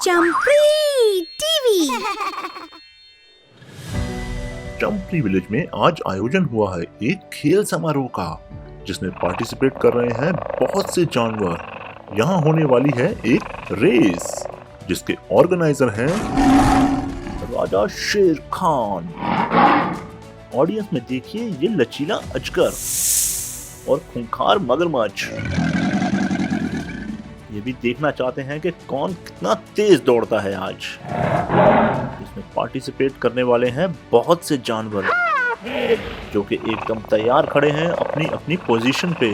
चंपी TV. चंपी village में आज आयोजन हुआ है एक खेल समारोह का, जिसमें पार्टिसिपेट कर रहे हैं बहुत से जानवर। यहाँ होने वाली है एक रेस, जिसके ऑर्गेनाइजर हैं राजा शेर खान। ऑडियंस में देखिए ये लचीला अजगर और खूंखार मगरमच्छ। ये भी देखना चाहते हैं कि कौन कितना तेज दौड़ता है आज। इसमें पार्टिसिपेट करने वाले हैं बहुत से जानवर, जो कि एकदम तैयार खड़े हैं अपनी अपनी पोजीशन पे।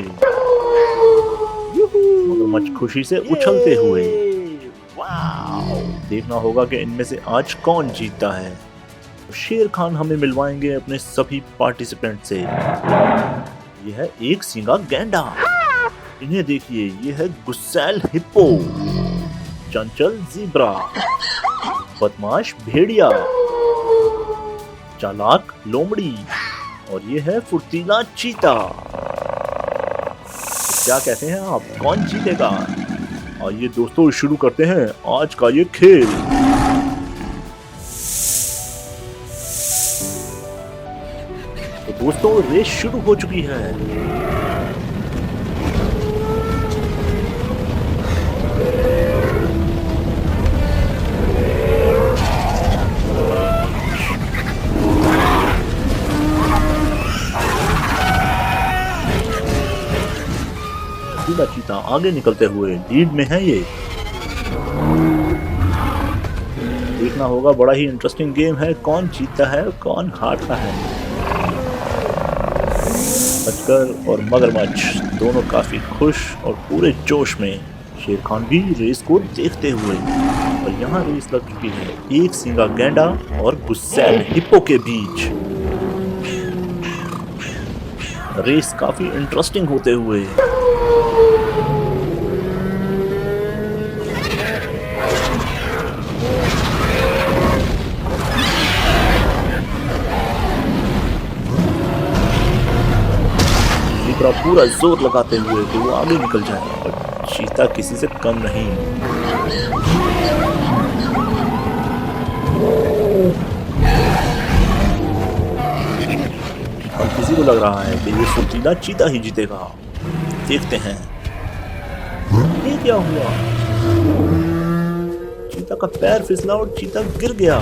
मगरमच्छ खुशी से उछलते हुए। देखना होगा कि इनमें से आज कौन जीतता है। शेर खान हमें मिलवाएंगे अपने सभी पार्टिसिपेंट से। यह है एक सींगा गैंडा। इन्हें देखिए, ये है गुस्सैल हिप्पो, चंचल ज़ीब्रा, बदमाश भेड़िया, चालाक लोमड़ी और ये है फुर्तीला चीता। क्या कहते हैं आप, कौन जीतेगा? आइए दोस्तों, शुरू करते हैं आज का ये खेल। तो दोस्तों, रेस शुरू हो चुकी है। चीता आगे निकलते हुए लीड में है। ये देखना होगा, बड़ा ही इंटरेस्टिंग गेम है, कौन जीतता है कौन हारता है। अजगर और मगरमच्छ दोनों काफी खुश और पूरे जोश में। शेर खान भी रेस को देखते हुए। और यहाँ रेस लग चुकी है एक सींगा गैंडा और गुस्सैल हिप्पो के बीच। रेस काफी इंटरेस्टिंग होते हुए। पूरा जोर लगाते हुए कि वो आगे निकल जाए, और चीता किसी से कम नहीं। और किसी को लग रहा है कि ये फुर्तीला चीता ही जीतेगा। देखते हैं ये क्या हुआ। चीता का पैर फिसला और चीता गिर गया।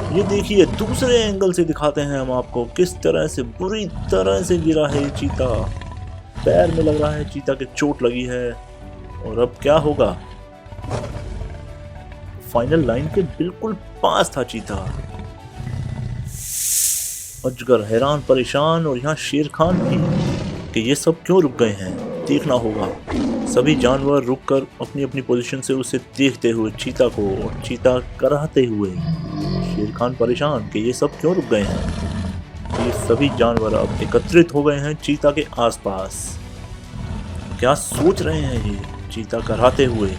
ये देखिए, दूसरे एंगल से दिखाते हैं हम आपको किस तरह से बुरी तरह से गिरा है ये चीता। पैर में लग रहा है चीता के चोट लगी है। और अब क्या होगा? फाइनल लाइन के बिल्कुल पास था चीता। अजगर हैरान परेशान और यहाँ शेर खान भी कि ये सब क्यों रुक गए हैं। देखना होगा। सभी जानवर रुककर अपनी अपनी पोजीशन से उसे देखते हुए चीता को, और चीता कराहते हुए। शेर खान परेशान कि ये सब क्यों रुक गए हैं। ये सभी जानवर अब एकत्रित हो गए हैं चीता के आसपास। क्या सोच रहे हैं ये चीता कराहते हुए।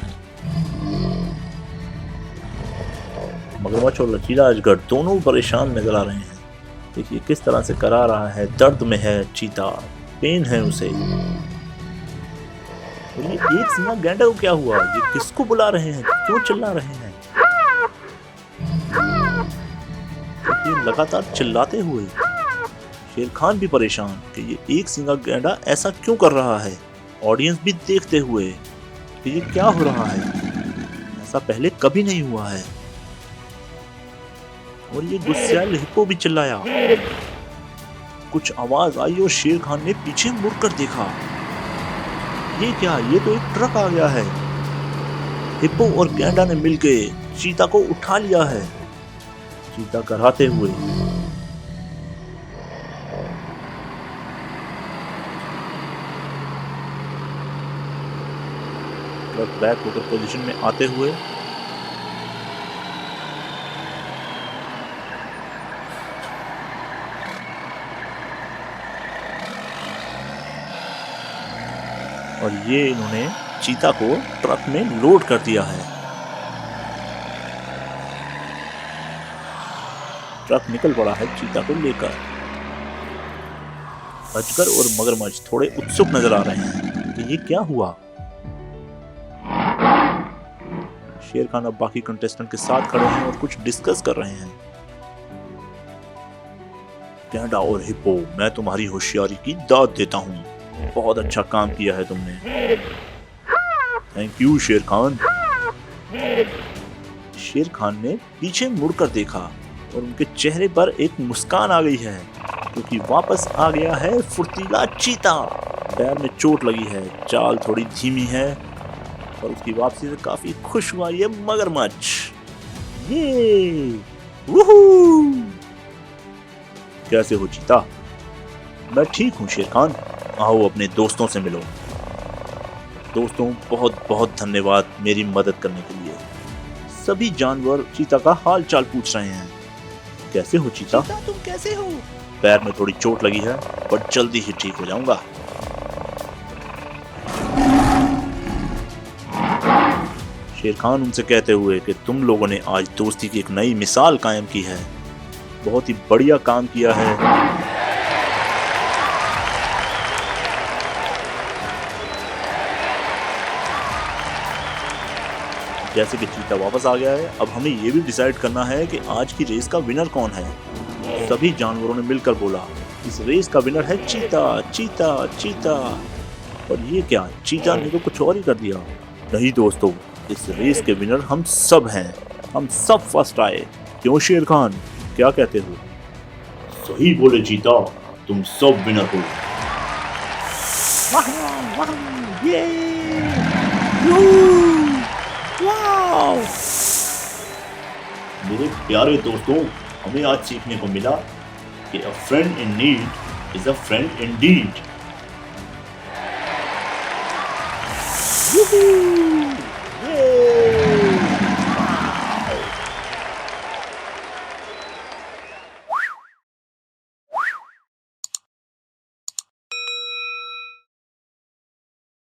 मगरमच्छ और लचीला अजगर दोनों परेशान नजर आ रहे हैं। देखिए किस तरह से करा रहा है, दर्द में है चीता, पेन है उसे। और ये एक सींगा गैंडा को क्या हुआ? ये किसको बुला रहे हैं, क्यों चिल्ला रहे हैं? लगातार चिल्लाते हुए। शेर खान भी परेशान कि ये एक सींगा गैंडा ऐसा क्यों कर रहा है। ऑडियंस भी देखते हुए कि ये क्या हो रहा है, ऐसा पहले कभी नहीं हुआ है। और ये गुस्सैल हिप्पो भी चिल्लाया। कुछ आवाज आई और शेर खान ने पीछे मुड़कर देखा। ये क्या, ये तो एक ट्रक आ गया है। हिप्पो और गैंडा ने मिलकर चीता को उठा लिया है, चीता कराते हुए। ट्रक बैक होकर पोजीशन में आते हुए। और ये इन्होंने चीता को ट्रक में लोड कर दिया है। ट्रक निकल पड़ा है चीता को लेकर। अजगर और मगरमच्छ थोड़े उत्सुक नजर आ रहे हैं कि ये क्या हुआ। शेर खान अब बाकी कंटेस्टेंट के साथ खड़े हैं और कुछ डिस्कस कर रहे हैं। गैंडा और हिप्पो, मैं तुम्हारी होशियारी की दाद देता हूँ। बहुत अच्छा काम किया है तुमने। थैंक यू शेर खान। शेर खान ने पीछे मुड़कर देखा और उनके चेहरे पर एक मुस्कान आ गई है, क्योंकि वापस आ गया है फुर्तीला चीता। पैर में चोट लगी है, चाल थोड़ी धीमी है और उसकी वापसी से काफी खुश हुआ ये मगरमच्छ। ये वूहू! कैसे हो चीता? मैं ठीक हूँ शेर खान। आओ अपने दोस्तों से मिलो। दोस्तों, बहुत बहुत धन्यवाद मेरी मदद करने के लिए। सभी जानवर चीता का हाल चाल पूछ रहे हैं। कैसे हो चीता? तुम कैसे हो? पैर में थोड़ी चोट लगी है, पर जल्दी ही ठीक हो जाऊंगा। शेर खान उनसे कहते हुए कि तुम लोगों ने आज दोस्ती की एक नई मिसाल कायम की है। बहुत ही बढ़िया काम किया है। जैसे कि चीता वापस आ गया है, अब हमें ये भी डिसाइड करना है कि आज की रेस का विनर कौन है। सभी जानवरों ने मिलकर बोला, इस रेस का विनर है चीता, चीता, चीता। और ये क्या, चीता ने तो कुछ और ही कर दिया। नहीं दोस्तों, इस रेस के विनर हम सब हैं। हम सब फर्स्ट आए। क्यों शेर खान, क्या कहते हो? सही बोले चीता, तुम सब विनर हो। वाह, वाह, ये! वाओ! मेरे प्यारे दोस्तों, हमें आज सीखने को मिला कि अ friend in need is a friend Indeed.